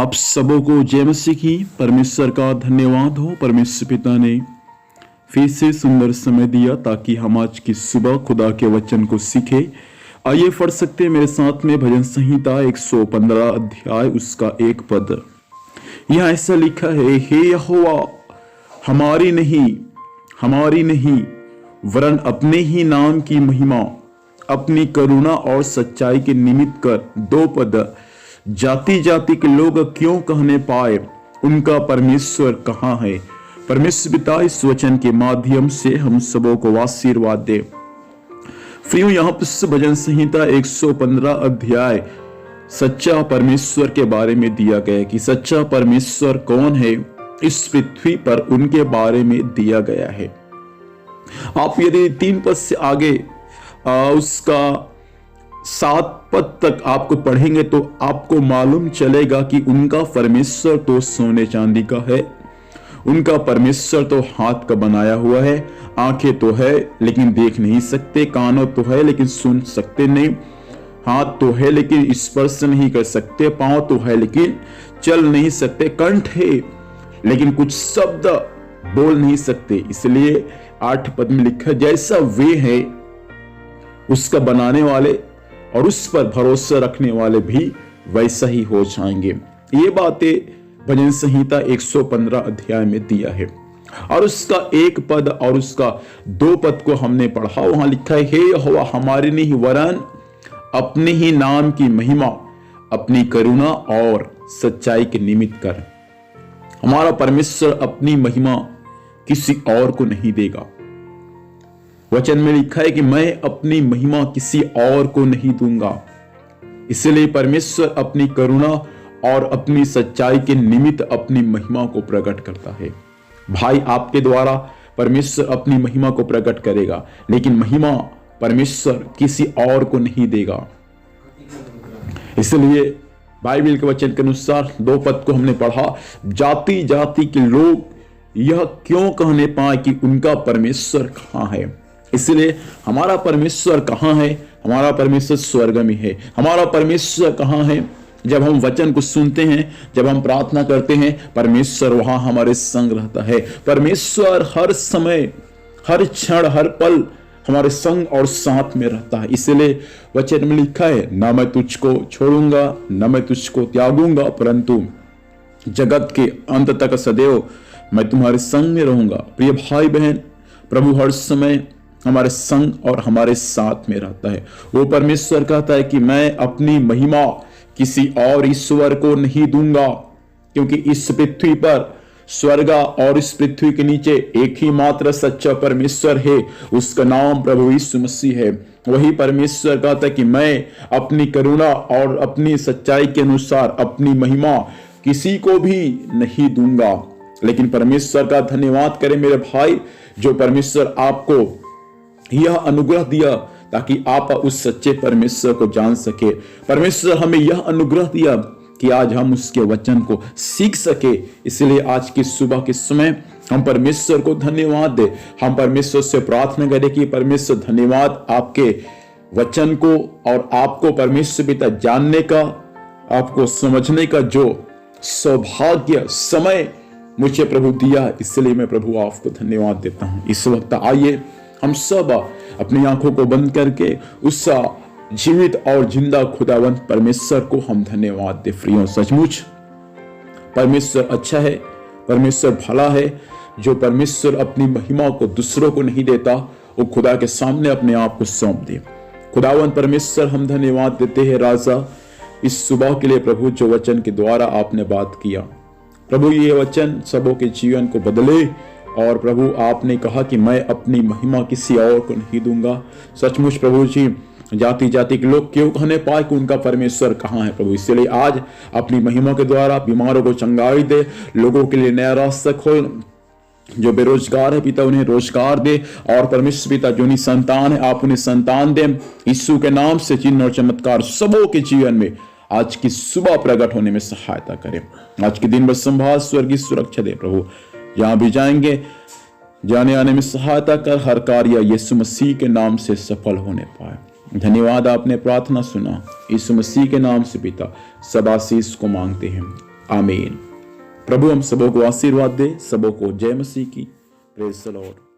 आप सबों को जय मसीह की। परमेश्वर का धन्यवाद हो। परमेश्वर पिता ने फिर से सुंदर समय दिया ताकि हम आज की सुबह खुदा के वचन को सीखे। आइए पढ़ सकते हैं मेरे साथ में भजन संहिता 115 अध्याय उसका एक पद। यहाँ ऐसा लिखा है, हे यहोवा हमारी नहीं वरन अपने ही नाम की महिमा अपनी करुणा और सच्चाई के निमित्त कर। दो पद, जाति जाति के लोग क्यों कहने पाए उनका परमेश्वर कहाँ है। परमेश्वर पिता इस वचन के माध्यम से हम सबों को आशीर्वाद दे। प्रियो, यहाँ पर भजन संहिता 115 अध्याय सच्चा परमेश्वर के बारे में दिया गया है कि सच्चा परमेश्वर कौन है इस पृथ्वी पर, उनके बारे में दिया गया है। आप यदि 3 पद से आगे उसका 7 पद तक आपको पढ़ेंगे तो आपको मालूम चलेगा कि उनका परमेश्वर तो सोने चांदी का है, उनका परमेश्वर तो हाथ का बनाया हुआ है। आंखें तो है लेकिन देख नहीं सकते, कानों तो है लेकिन सुन सकते नहीं, हाथ तो है लेकिन स्पर्श नहीं कर सकते, पांव तो है लेकिन चल नहीं सकते, कंठ है लेकिन कुछ शब्द बोल नहीं सकते। इसलिए 8 पद में लिखा, जैसा वे है उसका बनाने वाले और उस पर भरोसा रखने वाले भी वैसा ही हो जाएंगे। ये बातें भजन संहिता 115 अध्याय में दिया है। और उसका 1 पद और उसका 2 पद को हमने पढ़ा। वहां लिखा है, हे यहोवा हमारी नहीं वरन अपने ही नाम की महिमा अपनी करुणा और सच्चाई के निमित्त कर। हमारा परमेश्वर अपनी महिमा किसी और को नहीं देगा। वचन में लिखा है कि मैं अपनी महिमा किसी और को नहीं दूंगा। इसलिए परमेश्वर अपनी करुणा और अपनी सच्चाई के निमित्त अपनी महिमा को प्रकट करता है। भाई, आपके द्वारा परमेश्वर अपनी महिमा को प्रकट करेगा, लेकिन महिमा परमेश्वर किसी और को नहीं देगा। इसलिए बाइबल के वचन के अनुसार 2 पद को हमने पढ़ा, जाति जाति के लोग यह क्यों कहने पाए कि उनका परमेश्वर कहाँ है। इसलिए हमारा परमेश्वर कहाँ है? हमारा परमेश्वर स्वर्ग में है। हमारा परमेश्वर कहाँ है? जब हम वचन को सुनते हैं, जब हम प्रार्थना करते हैं, परमेश्वर वहां हमारे संग रहता है। परमेश्वर हर समय, हर क्षण, हर पल हमारे संग और साथ में रहता है। इसलिए वचन में लिखा है, ना मैं तुझको छोड़ूंगा न मैं तुझको त्यागूंगा, परंतु जगत के अंत तक सदैव मैं तुम्हारे संग में रहूंगा। प्रिय भाई बहन, प्रभु हर समय हमारे संग और हमारे साथ में रहता है। वो परमेश्वर कहता है कि मैं अपनी महिमा किसी और ईश्वर को नहीं दूंगा, क्योंकि इस पृथ्वी पर, स्वर्ग और इस पृथ्वी के नीचे एक ही मात्र सच्चा परमेश्वर है, उसका नाम प्रभु यीशु मसीह है। वही परमेश्वर कहता है कि मैं अपनी करुणा और अपनी सच्चाई के अनुसार अपनी महिमा किसी को भी नहीं दूंगा। लेकिन परमेश्वर का धन्यवाद करें मेरे भाई, जो परमेश्वर आपको यह अनुग्रह दिया ताकि आप उस सच्चे परमेश्वर को जान सके। परमेश्वर हमें यह अनुग्रह दिया कि आज हम उसके वचन को सीख सके। इसलिए आज की सुबह के समय हम परमेश्वर को धन्यवाद दे। हम परमेश्वर से प्रार्थना करें कि परमेश्वर धन्यवाद, आपके वचन को और आपको परमेश्वर पिता जानने का, आपको समझने का जो सौभाग्य समय मुझे प्रभु दिया, इसलिए मैं प्रभु आपको धन्यवाद देता हूं। इस वक्त आइए हम सब अपनी आंखों को बंद करके उस जीवित और जिंदा खुदावंत परमेश्वर को हम धन्यवाद दे। प्रियो, सचमुच परमेश्वर अच्छा है, परमेश्वर भला है। जो परमेश्वर अपनी महिमा को दूसरों को नहीं देता, वो खुदा के सामने अपने आप को सौंप दे। खुदावंत परमेश्वर, हम धन्यवाद देते हैं राजा इस सुबह के लिए प्रभु, जो वचन के द्वारा आपने बात किया। प्रभु, ये वचन सबों के जीवन को बदले। और प्रभु, आपने कहा कि मैं अपनी महिमा किसी और को नहीं दूंगा। सचमुच प्रभु जी, जाति जाति के लोग क्यों कहने पाए कि उनका परमेश्वर कहाँ है। प्रभु, इसलिए आज अपनी महिमा के द्वारा बीमारों को चंगाई दे, लोगों के लिए नया रास्ता खोल, जो बेरोजगार है पिता उन्हें रोजगार दे, और परमेश्वर पिता जो निसंतान है आप उन्हें संतान दे। यीशु के नाम से चिन्ह और चमत्कार सबों के जीवन में आज की सुबह प्रकट होने में सहायता करें। आज के दिन में संभाल, स्वर्गीय सुरक्षा दे प्रभु। जहां भी जाएंगे जाने आने में सहायता कर, हर कार्य यीशु मसीह के नाम से सफल होने पाए। धन्यवाद, आपने प्रार्थना सुना। यीशु मसीह के नाम से पिता सब आशीष को मांगते हैं, आमीन। प्रभु हम सबों को आशीर्वाद दे, सबों को जय मसीह की। Praise the Lord.